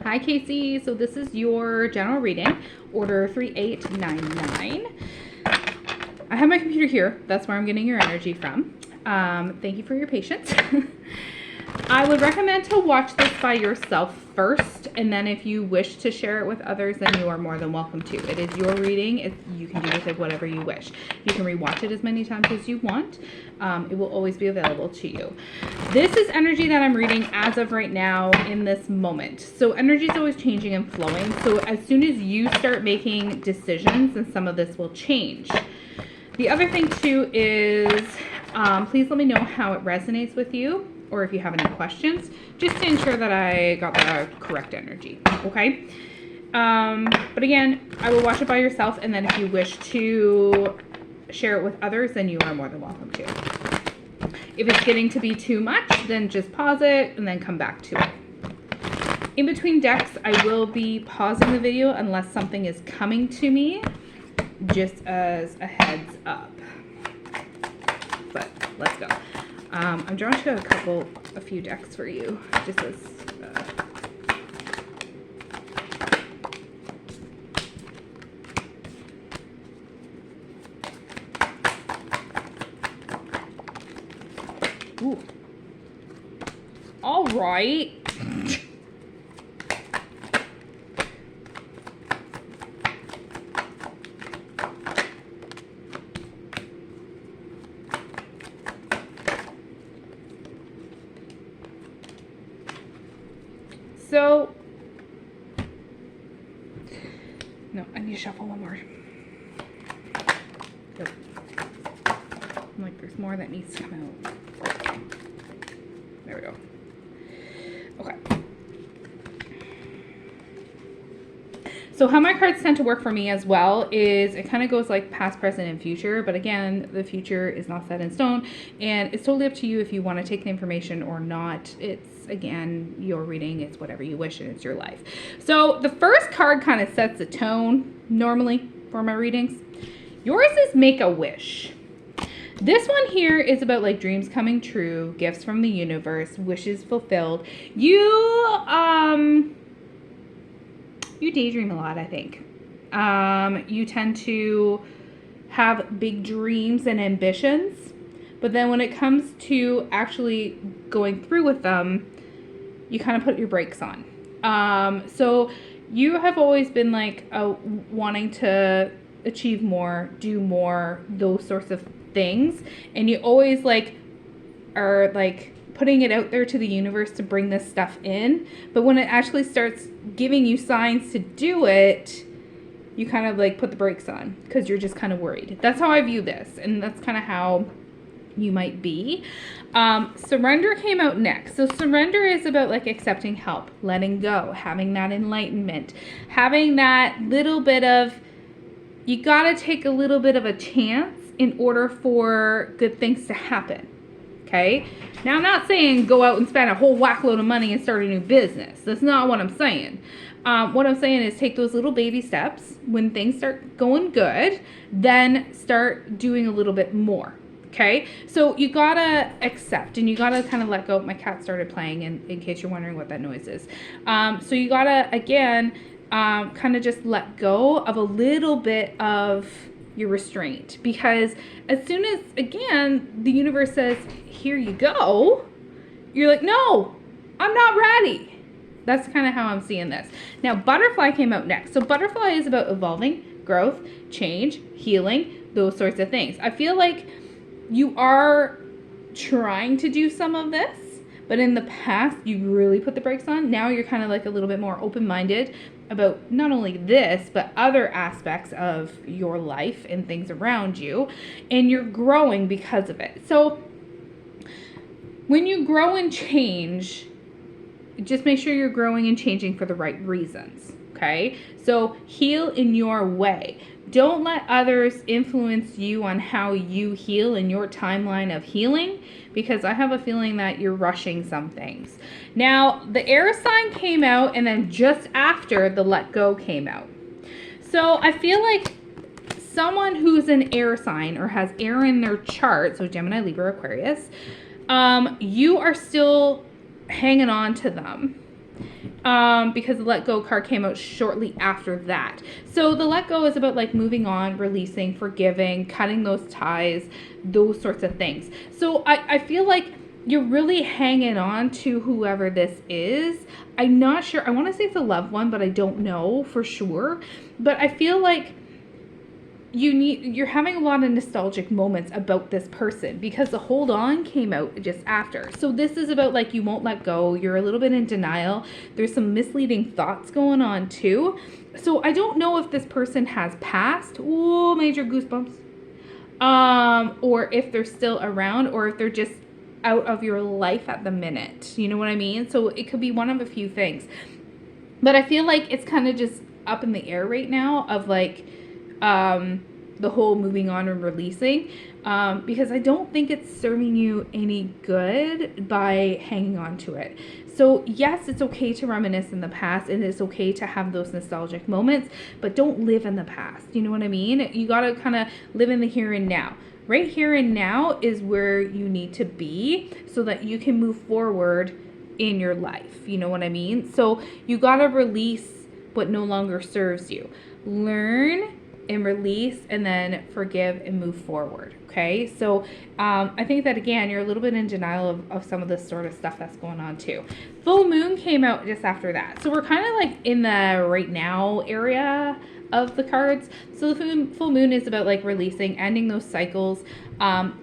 Hi, Casey. So this is your general reading, order 3899. I have my computer here. That's where I'm getting your energy from. Thank you for your patience. I would recommend to watch this by yourself first, and then if you wish to share it with others, then you are more than welcome to. It is your reading. You can do with it whatever you wish. You can rewatch it as many times as you want. It will always be available to you. This is energy that I'm reading as of right now in this moment. So energy is always changing and flowing. So as soon as you start making decisions, then some of this will change. The other thing too is, please let me know how it resonates with you, or if you have any questions, just to ensure that I got the correct energy, okay? But again, I will watch it by yourself, and then if you wish to share it with others, then you are more than welcome to. If it's getting to be too much, then just pause it and then come back to it. In between decks, I will be pausing the video unless something is coming to me, just as a heads up. But let's go. I'm drawing to a few decks for you, just as ooh. All right. So, no, I need to shuffle one more. Nope. I'm like, there's more that needs to come out. There we go. Okay. So how my cards tend to work for me as well is it kind of goes like past, present, and future. But again, the future is not set in stone. And it's totally up to you if you want to take the information or not. It's, again, your reading. It's whatever you wish and it's your life. So the first card kind of sets the tone normally for my readings. Yours is Make a Wish. This one here is about like dreams coming true, gifts from the universe, wishes fulfilled. You daydream a lot, I think. You tend to have big dreams and ambitions, but then when it comes to actually going through with them, you kind of put your brakes on. So you have always been like wanting to achieve more, do more, those sorts of things, and you always like are like putting it out there to the universe to bring this stuff in, but when it actually starts giving you signs to do it, you kind of like put the brakes on because you're just kind of worried. That's how I view this, and that's kind of how you might be. Surrender came out next. So surrender is about like accepting help, letting go, having that enlightenment, having that little bit of, you gotta take a little bit of a chance in order for good things to happen. Okay. Now, I'm not saying go out and spend a whole whack load of money and start a new business. That's not what I'm saying. What I'm saying is take those little baby steps. When things start going good, then start doing a little bit more. Okay. So you gotta accept and you gotta kind of let go. My cat started playing in case you're wondering what that noise is. So you gotta, again, kind of just let go of a little bit of your restraint, because as soon as, again, the universe says, here you go, you're like, no, I'm not ready. That's kind of how I'm seeing this. Now, butterfly came out next. So butterfly is about evolving, growth, change, healing, those sorts of things. I feel like you are trying to do some of this, but in the past, you really put the brakes on. Now you're kind of like a little bit more open-minded about not only this, but other aspects of your life and things around you, and you're growing because of it. So when you grow and change, just make sure you're growing and changing for the right reasons, okay? So heal in your way. Don't let others influence you on how you heal in your timeline of healing, because I have a feeling that you're rushing some things. Now, the air sign came out, and then just after, the let go came out. So I feel like someone who's an air sign or has air in their chart, so Gemini, Libra, Aquarius, you are still hanging on to them. because the let go card came out shortly after that. So the let go is about like moving on, releasing, forgiving, cutting those ties, those sorts of things. So I feel like you're really hanging on to whoever this is. I'm not sure. I want to say it's a loved one, but I don't know for sure. But I feel like you're having a lot of nostalgic moments about this person because the hold on came out just after. So this is about like you won't let go. You're a little bit in denial. There's some misleading thoughts going on too. So I don't know if this person has passed. Ooh, major goosebumps. Or if they're still around, or if they're just out of your life at the minute. You know what I mean? So it could be one of a few things. But I feel like it's kind of just up in the air right now of like the whole moving on and releasing, because I don't think it's serving you any good by hanging on to it. So yes, it's okay to reminisce in the past, and it's okay to have those nostalgic moments, but don't live in the past. You know what I mean? You got to kind of live in the here and now. Right here and now is where you need to be so that you can move forward in your life. You know what I mean? So you got to release what no longer serves you. Learn and release, and then forgive and move forward. Okay, so I think that again, you're a little bit in denial of some of this sort of stuff that's going on too. Full moon came out just after that, so we're kind of like in the right now area of the cards. So the full moon is about like releasing, ending those cycles,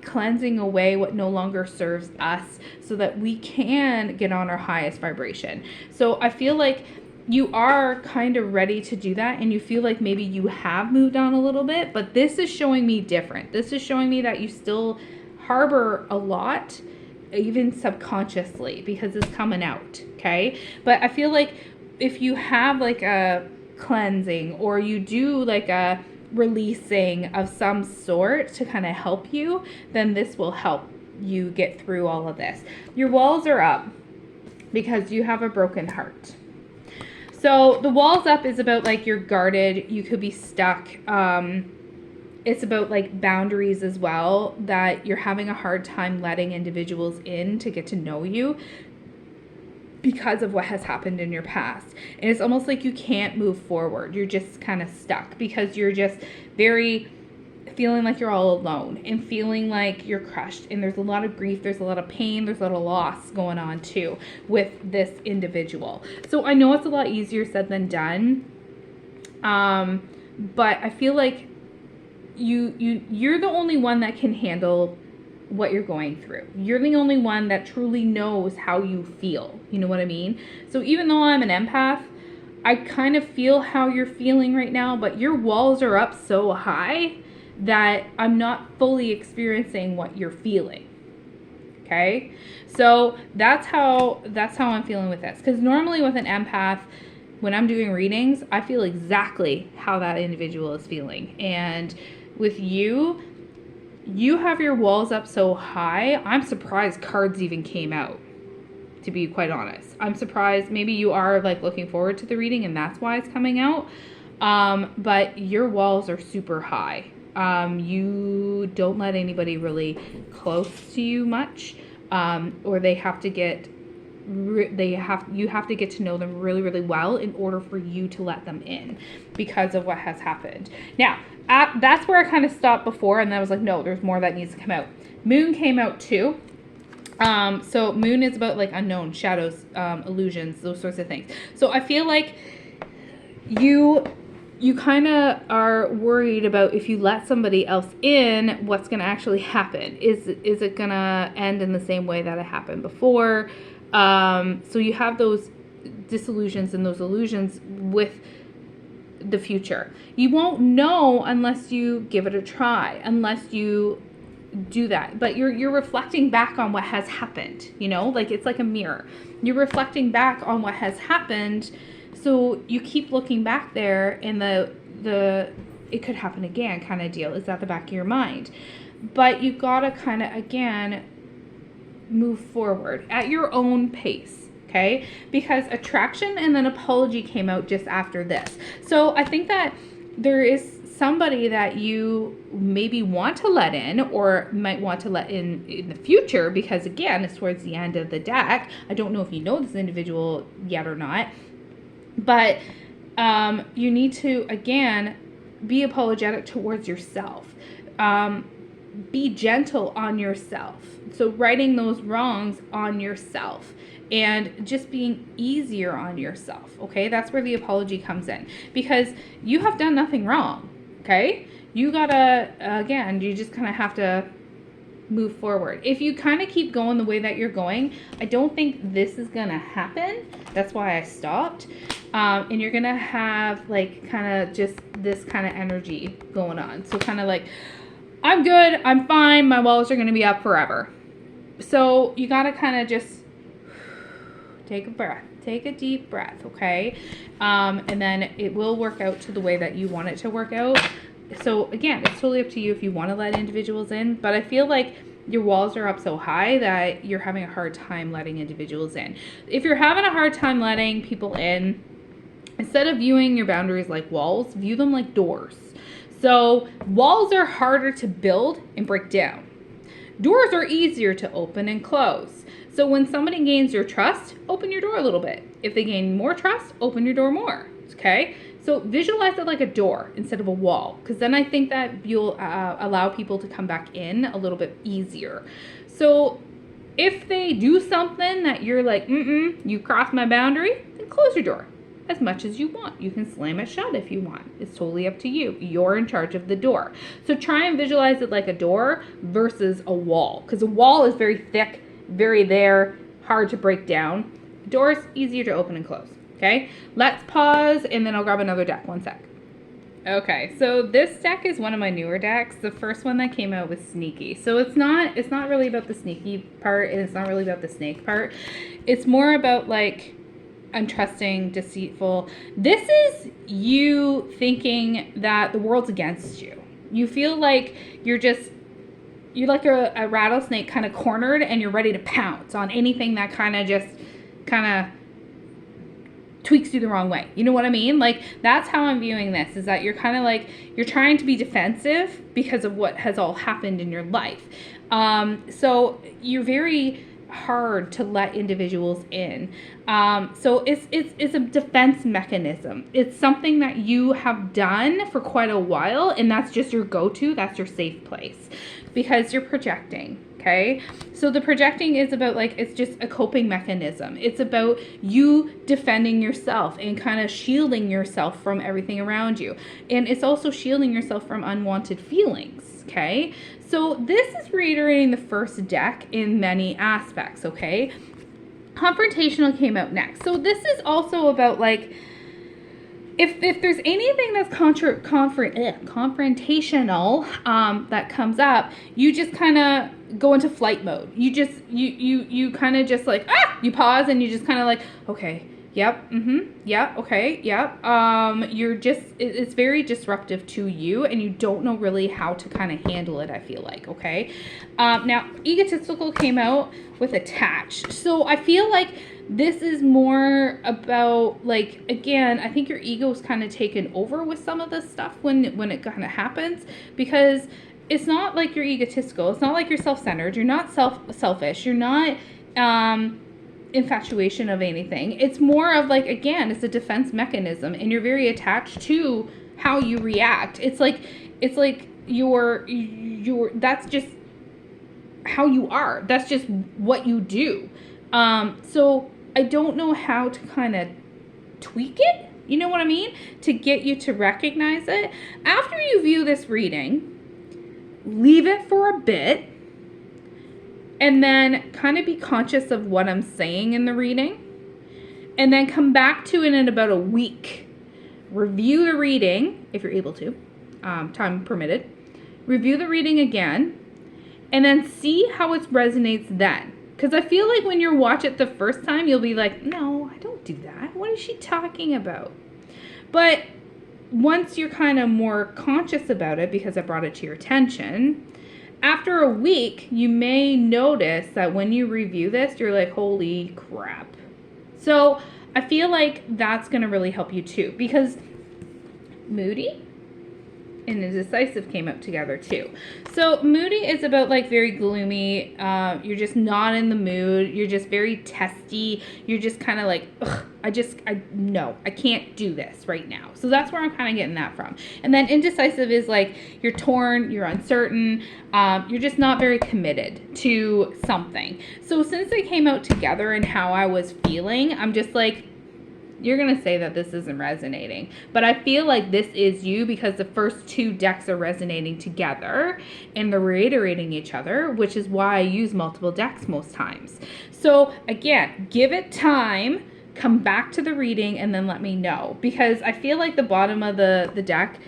cleansing away what no longer serves us so that we can get on our highest vibration. So I feel like you are kind of ready to do that, and you feel like maybe you have moved on a little bit, but this is showing me different. This is showing me that you still harbor a lot, even subconsciously, because it's coming out, okay? But I feel like if you have like a cleansing, or you do like a releasing of some sort to kind of help you, then this will help you get through all of this. Your walls are up because you have a broken heart. So the walls up is about like you're guarded, you could be stuck. It's about like boundaries as well, that you're having a hard time letting individuals in to get to know you because of what has happened in your past. And it's almost like you can't move forward. You're just kind of stuck because you're just very feeling like you're all alone and feeling like you're crushed, and there's a lot of grief, there's a lot of pain, there's a lot of loss going on too with this individual. So I know it's a lot easier said than done, but I feel like you're the only one that can handle what you're going through. You're the only one that truly knows how you feel. You know what I mean? So even though I'm an empath, I kind of feel how you're feeling right now, but your walls are up so high that I'm not fully experiencing what you're feeling. Okay? So that's how I'm feeling with this. Because normally with an empath, when I'm doing readings, I feel exactly how that individual is feeling. And with you have your walls up so high, I'm surprised cards even came out, to be quite honest. I'm surprised. Maybe you are like looking forward to the reading and that's why it's coming out. But your walls are super high. You don't let anybody really close to you much, or you have to get to know them really, really well in order for you to let them in because of what has happened. Now, that's where I kind of stopped before, and then I was like, no, there's more that needs to come out. Moon came out too. So moon is about like unknown, shadows, illusions, those sorts of things. So I feel like you kind of are worried about if you let somebody else in, what's going to actually happen. Is it going to end in the same way that it happened before? So you have those disillusions and those illusions with the future. You won't know unless you give it a try, unless you do that. But you're reflecting back on what has happened, you know, like it's like a mirror. You're reflecting back on what has happened. So you keep looking back there, and the it could happen again kind of deal is at the back of your mind. But you gotta kind of, again, move forward at your own pace, okay? Because attraction and then apology came out just after this. So I think that there is somebody that you maybe want to let in or might want to let in the future, because again, it's towards the end of the deck. I don't know if you know this individual yet or not, but you need to, again, be apologetic towards yourself. Be gentle on yourself. So righting those wrongs on yourself and just being easier on yourself, okay? That's where the apology comes in, because you have done nothing wrong, okay? You gotta, again, you just kind of have to move forward. If you kind of keep going the way that you're going, I don't think this is gonna happen. That's why I stopped. And you're gonna have like kind of just this kind of energy going on. So kind of like, I'm good, I'm fine, my walls are gonna be up forever. So you gotta kind of just take a breath, take a deep breath, okay? And then it will work out to the way that you want it to work out. So again, it's totally up to you if you want to let individuals in, but I feel like your walls are up so high that you're having a hard time letting individuals in. If you're having a hard time letting people in, instead of viewing your boundaries like walls, view them like doors. So walls are harder to build and break down. Doors are easier to open and close. So when somebody gains your trust, open your door a little bit. If they gain more trust, open your door more, okay? So visualize it like a door instead of a wall, because then I think that you'll allow people to come back in a little bit easier. So if they do something that you're like, you crossed my boundary, then close your door as much as you want. You can slam it shut if you want. It's totally up to you. You're in charge of the door. So try and visualize it like a door versus a wall, because a wall is very thick, very there, hard to break down. Doors, easier to open and close. Okay, let's pause and then I'll grab another deck. One sec. Okay, so this deck is one of my newer decks. The first one that came out was Sneaky. So it's not really about the sneaky part, and it's not really about the snake part. It's more about like untrusting, deceitful. This is you thinking that the world's against you. You feel like you're like a rattlesnake kind of cornered, and you're ready to pounce on anything that kind of tweaks you the wrong way. You know what I mean? Like, that's how I'm viewing this, is that you're kind of like, you're trying to be defensive because of what has all happened in your life. So you're very hard to let individuals in. So it's a defense mechanism. It's something that you have done for quite a while, and that's just your go-to, that's your safe place, because you're projecting. Okay, so the projecting is about like, it's just a coping mechanism. It's about you defending yourself and kind of shielding yourself from everything around you. And it's also shielding yourself from unwanted feelings. Okay, so this is reiterating the first deck in many aspects. Okay, Confrontational came out next. So this is also about like, if there's anything that's confrontational that comes up, you just kind of go into flight mode. You kind of just like, you pause and you just kind of like, okay, yep, yeah, okay, yep. It's very disruptive to you, and you don't know really how to kind of handle it, I feel like, okay? Now, Egotistical came out with Attached. So I feel like this is more about, like, again, I think your ego's kind of taken over with some of this stuff when it kind of happens, because it's not like you're egotistical. It's not like you're self-centered. You're not selfish. You're not infatuation of anything. It's more of like, again, it's a defense mechanism, and you're very attached to how you react. It's like you're that's just how you are. That's just what you do. So I don't know how to kind of tweak it, you know what I mean, to get you to recognize it. After you view this reading, leave it for a bit, and then kind of be conscious of what I'm saying in the reading, and then come back to it in about a week. Review the reading, if you're able to, time permitted. Review the reading again, and then see how it resonates then. Because I feel like when you watch it the first time, you'll be like, no, I don't do that. What is she talking about? But once you're kind of more conscious about it, because I brought it to your attention, after a week, you may notice that when you review this, you're like, holy crap. So I feel like that's going to really help you too. Because Moody, and Indecisive came out together too. So Moody is about like very gloomy. You're just not in the mood. You're just very testy. You're just kind of like, ugh, I can't do this right now. So that's where I'm kind of getting that from. And then Indecisive is like you're torn, you're uncertain, you're just not very committed to something. So since they came out together and how I was feeling, I'm just like, you're going to say that this isn't resonating. But I feel like this is you because the first two decks are resonating together and they're reiterating each other, which is why I use multiple decks most times. So again, give it time, come back to the reading, and then let me know. Because I feel like the bottom of the deck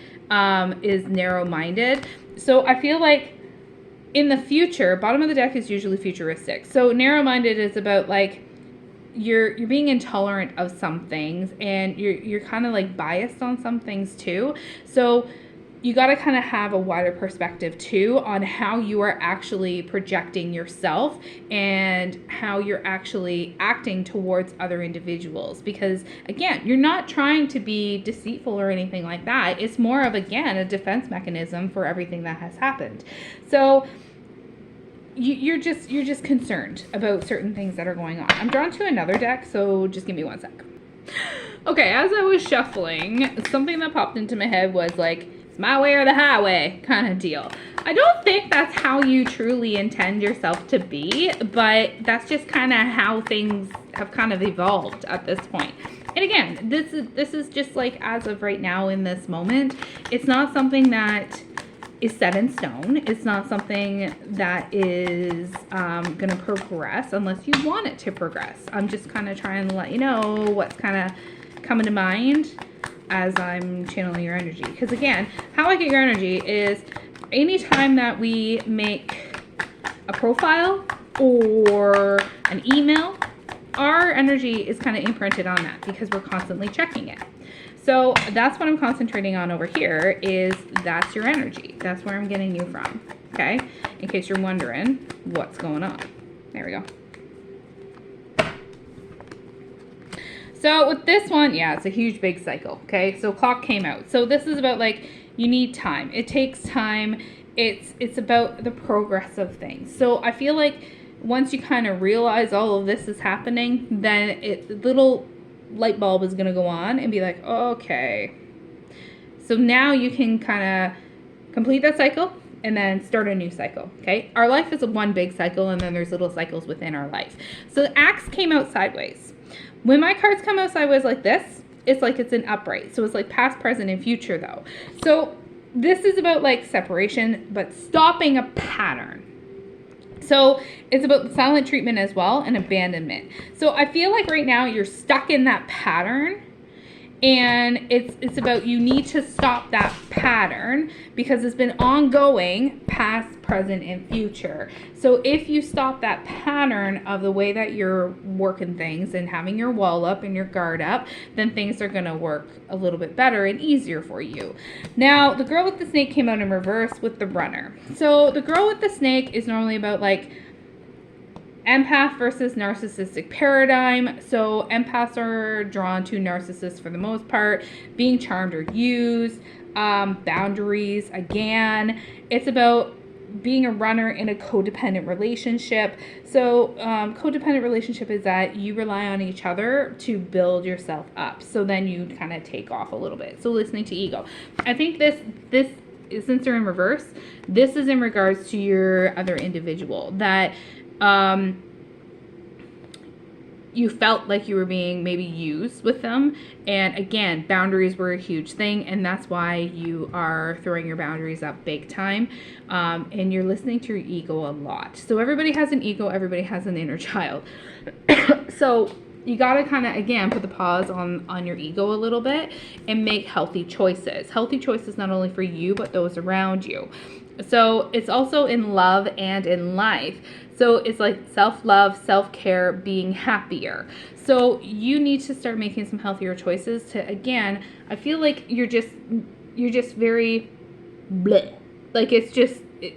is narrow-minded. So I feel like in the future, bottom of the deck is usually futuristic. So narrow-minded is about like, you're being intolerant of some things, and you're kind of like biased on some things too. So you got to kind of have a wider perspective too on how you are actually projecting yourself and how you're actually acting towards other individuals. Because again, you're not trying to be deceitful or anything like that. It's more of, again, a defense mechanism for everything that has happened. So you're just concerned about certain things that are going on. I'm drawn to another deck, so just give me one sec. Okay, as I was shuffling, something that popped into my head was like, it's my way or the highway kind of deal. I don't think that's how you truly intend yourself to be, but that's just kind of how things have kind of evolved at this point. And again, this is just like as of right now in this moment. It's not something that is set in stone. It's not something that is going to progress unless you want it to progress. I'm just kind of trying to let you know what's kind of coming to mind as I'm channeling your energy. Because again, how I get your energy is anytime that we make a profile or an email, our energy is kind of imprinted on that because we're constantly checking it. So that's what I'm concentrating on over here, is that's your energy. That's where I'm getting you from, okay? In case you're wondering what's going on. There we go. So with this one, yeah, it's a huge big cycle, okay? So clock came out. So this is about like, you need time. It takes time. It's about the progress of things. So I feel like once you kind of realize all of this is happening, then little light bulb is going to go on and be like, okay, so now you can kind of complete that cycle and then start a new cycle. Okay, our life is one big cycle, and then there's little cycles within our life. So the axe came out sideways. When my cards come out sideways like this, it's like it's an upright. So it's like past, present, and future though. So this is about like separation, but stopping a pattern. So it's about silent treatment as well, and abandonment. So I feel like right now you're stuck in that pattern, and it's about, you need to stop that pattern because it's been ongoing, past, present, and future. So if you stop that pattern of the way that you're working things and having your wall up and your guard up, then things are going to work a little bit better and easier for you. Now, the girl with the snake came out in reverse with the runner. So the girl with the snake is normally about like empath versus narcissistic paradigm. So empaths are drawn to narcissists for the most part, being charmed or used, boundaries. Again, it's about being a runner in a codependent relationship. So codependent relationship is that you rely on each other to build yourself up. So then you kind of take off a little bit. So listening to ego. I think this since they're in reverse, this is in regards to your other individual that you felt like you were being maybe used with them. And again, boundaries were a huge thing, and that's why you are throwing your boundaries up big time. And you're listening to your ego a lot. So everybody has an ego, everybody has an inner child. So you got to kind of, again, put the pause on your ego a little bit and make healthy choices. Healthy choices not only for you, but those around you. So it's also in love and in life. So it's like self-love, self-care, being happier. So you need to start making some healthier choices to, again, I feel like you're just very bleh. Like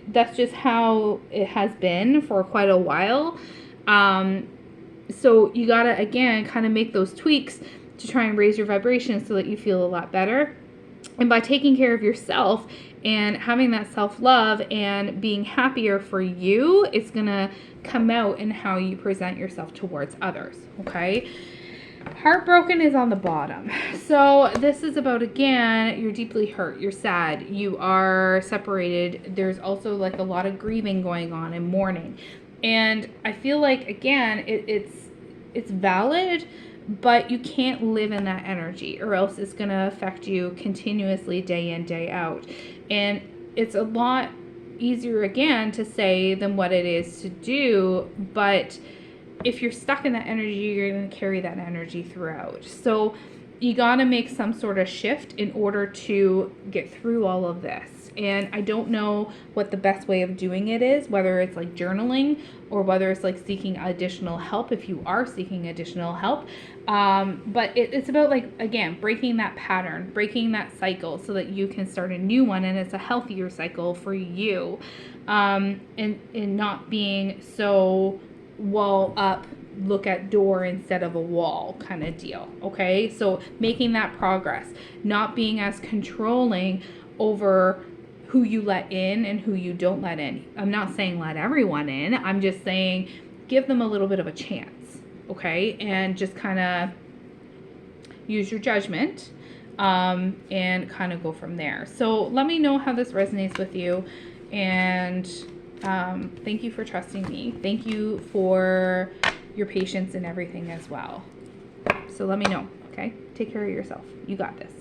that's just how it has been for quite a while. So you gotta, again, kind of make those tweaks to try and raise your vibration so that you feel a lot better. And by taking care of yourself And having that self-love and being happier for you, it's going to come out in how you present yourself towards others, okay? Heartbroken is on the bottom. So this is about, again, you're deeply hurt, you're sad, you are separated. There's also like a lot of grieving going on and mourning. And I feel like, again, it's valid, but you can't live in that energy or else it's going to affect you continuously day in, day out. And it's a lot easier, again, to say than what it is to do, but if you're stuck in that energy, you're going to carry that energy throughout. So you got to make some sort of shift in order to get through all of this. And I don't know what the best way of doing it is, whether it's like journaling or whether it's like seeking additional help if you are seeking additional help. But it's about, like, again, breaking that pattern, breaking that cycle so that you can start a new one and it's a healthier cycle for you. And not being so wall up, look at door instead of a wall kind of deal. Okay, so making that progress, not being as controlling over who you let in and who you don't let in. I'm not saying let everyone in, I'm just saying give them a little bit of a chance, okay? And just kind of use your judgment and kind of go from there. So let me know how this resonates with you, and thank you for trusting me. Thank you for your patience and everything as well. So let me know, okay? Take care of yourself. You got this.